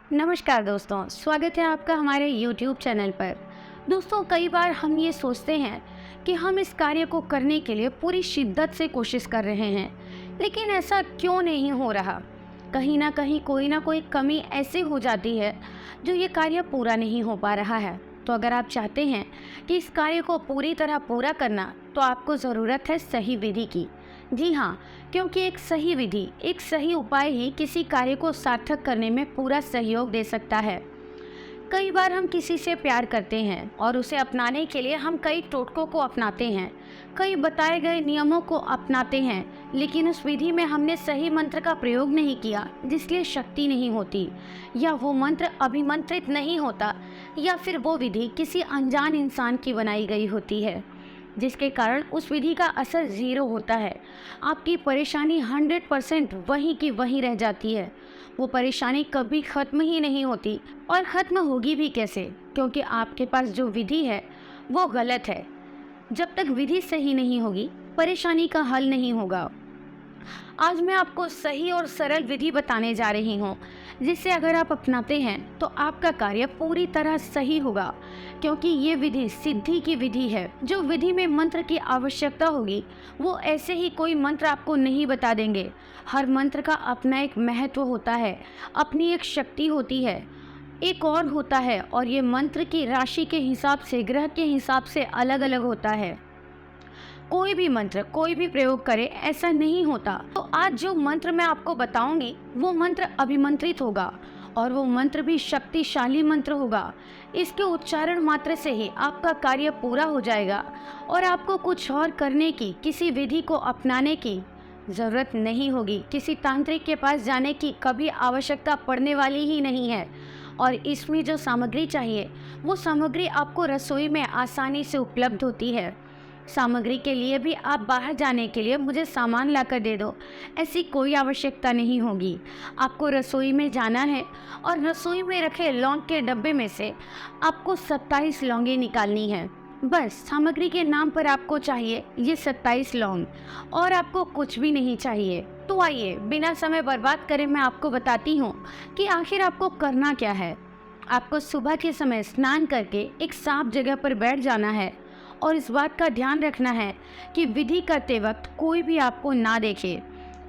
नमस्कार दोस्तों, स्वागत है आपका हमारे YouTube चैनल पर। दोस्तों, कई बार हम ये सोचते हैं कि हम इस कार्य को करने के लिए पूरी शिद्दत से कोशिश कर रहे हैं, लेकिन ऐसा क्यों नहीं हो रहा। कहीं ना कहीं कोई ना कोई कमी ऐसी हो जाती है जो ये कार्य पूरा नहीं हो पा रहा है। तो अगर आप चाहते हैं कि इस कार्य को पूरी तरह पूरा करना, तो आपको ज़रूरत है सही विधि की। जी हाँ, क्योंकि एक सही विधि, एक सही उपाय ही किसी कार्य को सार्थक करने में पूरा सहयोग दे सकता है। कई बार हम किसी से प्यार करते हैं और उसे अपनाने के लिए हम कई टोटकों को अपनाते हैं, कई बताए गए नियमों को अपनाते हैं, लेकिन उस विधि में हमने सही मंत्र का प्रयोग नहीं किया, जिसलिए शक्ति नहीं होती, या वो मंत्र अभिमंत्रित नहीं होता, या फिर वो विधि किसी अनजान इंसान की बनाई गई होती है, जिसके कारण उस विधि का असर ज़ीरो होता है। आपकी परेशानी 100% वहीं की वहीं रह जाती है। वो परेशानी कभी ख़त्म ही नहीं होती, और ख़त्म होगी भी कैसे, क्योंकि आपके पास जो विधि है वो गलत है। जब तक विधि सही नहीं होगी, परेशानी का हल नहीं होगा। आज मैं आपको सही और सरल विधि बताने जा रही हूँ, जिसे अगर आप अपनाते हैं तो आपका कार्य पूरी तरह सही होगा, क्योंकि ये विधि सिद्धि की विधि है। जो विधि में मंत्र की आवश्यकता होगी, वो ऐसे ही कोई मंत्र आपको नहीं बता देंगे। हर मंत्र का अपना एक महत्व होता है, अपनी एक शक्ति होती है, एक और होता है, और ये मंत्र की राशि के हिसाब से, ग्रह के हिसाब से अलग अलग होता है। कोई भी मंत्र कोई भी प्रयोग करे, ऐसा नहीं होता। तो आज जो मंत्र मैं आपको बताऊंगी, वो मंत्र अभिमंत्रित होगा, और वो मंत्र भी शक्तिशाली मंत्र होगा। इसके उच्चारण मात्र से ही आपका कार्य पूरा हो जाएगा, और आपको कुछ और करने की, किसी विधि को अपनाने की ज़रूरत नहीं होगी। किसी तांत्रिक के पास जाने की कभी आवश्यकता पड़ने वाली ही नहीं है। और इसमें जो सामग्री चाहिए, वो सामग्री आपको रसोई में आसानी से उपलब्ध होती है। सामग्री के लिए भी आप बाहर जाने के लिए मुझे सामान लाकर दे दो, ऐसी कोई आवश्यकता नहीं होगी। आपको रसोई में जाना है, और रसोई में रखे लौंग के डब्बे में से आपको 27 लौंगे निकालनी है। बस सामग्री के नाम पर आपको चाहिए ये 27 लौंग, और आपको कुछ भी नहीं चाहिए। तो आइए, बिना समय बर्बाद करे मैं आपको बताती हूँ कि आखिर आपको करना क्या है। आपको सुबह के समय स्नान करके एक साफ जगह पर बैठ जाना है, और इस बात का ध्यान रखना है कि विधि करते वक्त कोई भी आपको ना देखे।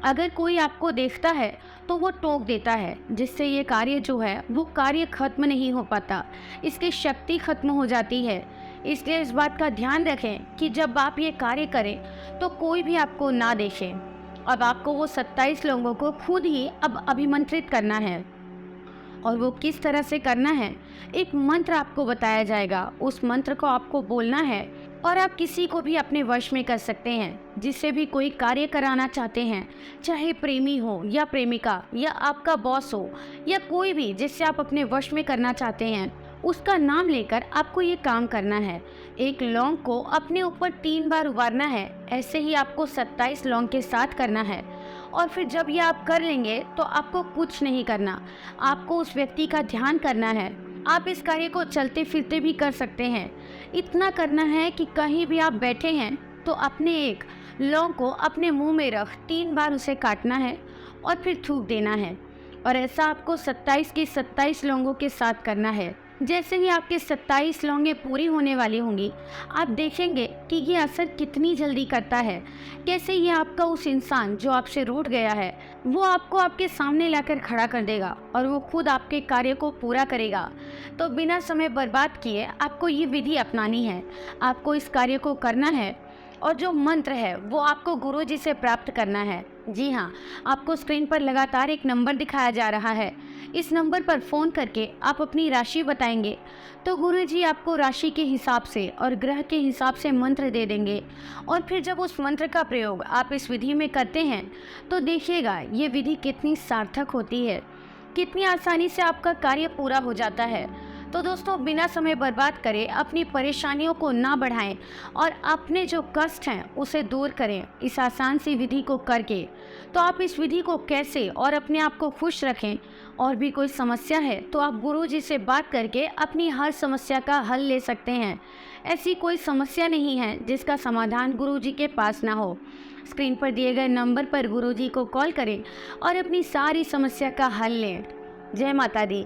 अगर कोई आपको देखता है तो वो टोक देता है, जिससे ये कार्य जो है वो कार्य खत्म नहीं हो पाता, इसकी शक्ति खत्म हो जाती है। इसलिए इस बात का ध्यान रखें कि जब आप ये कार्य करें तो कोई भी आपको ना देखे। अब आपको वो 27 लोगों को खुद ही अब अभिमंत्रित करना है, और वो किस तरह से करना है, एक मंत्र आपको बताया जाएगा। उस मंत्र को आपको बोलना है, और आप किसी को भी अपने वश में कर सकते हैं, जिससे भी कोई कार्य कराना चाहते हैं, चाहे प्रेमी हो या प्रेमिका, या आपका बॉस हो, या कोई भी जिससे आप अपने वश में करना चाहते हैं, उसका नाम लेकर आपको ये काम करना है। एक लौंग को अपने ऊपर 3 बार उबारना है। ऐसे ही आपको 27 लौंग के साथ करना है। और फिर जब ये आप कर लेंगे तो आपको कुछ नहीं करना, आपको उस व्यक्ति का ध्यान करना है। आप इस कार्य को चलते फिरते भी कर सकते हैं। इतना करना है कि कहीं भी आप बैठे हैं तो अपने एक लौंग को अपने मुंह में रख 3 बार उसे काटना है, और फिर थूक देना है। और ऐसा आपको 27 के 27 लौंगों के साथ करना है। जैसे ही आपके 27 लौंगे पूरी होने वाली होंगी, आप देखेंगे कि ये असर कितनी जल्दी करता है। कैसे ये आपका उस इंसान जो आपसे रूठ गया है, वो आपको आपके सामने लाकर खड़ा कर देगा, और वो खुद आपके कार्य को पूरा करेगा। तो बिना समय बर्बाद किए आपको ये विधि अपनानी है, आपको इस कार्य को करना है, और जो मंत्र है वो आपको गुरुजी से प्राप्त करना है। जी हाँ, आपको स्क्रीन पर लगातार एक नंबर दिखाया जा रहा है। इस नंबर पर फ़ोन करके आप अपनी राशि बताएंगे, तो गुरुजी आपको राशि के हिसाब से और ग्रह के हिसाब से मंत्र दे देंगे। और फिर जब उस मंत्र का प्रयोग आप इस विधि में करते हैं, तो देखिएगा ये विधि कितनी सार्थक होती है, कितनी आसानी से आपका कार्य पूरा हो जाता है। तो दोस्तों, बिना समय बर्बाद करे अपनी परेशानियों को ना बढ़ाएं, और अपने जो कष्ट हैं उसे दूर करें इस आसान सी विधि को करके। तो आप इस विधि को कैसे और अपने आप को खुश रखें, और भी कोई समस्या है तो आप गुरुजी से बात करके अपनी हर समस्या का हल ले सकते हैं। ऐसी कोई समस्या नहीं है जिसका समाधान गुरुजी के पास ना हो। स्क्रीन पर दिए गए नंबर पर गुरुजी को कॉल करें और अपनी सारी समस्या का हल लें। जय माता दी।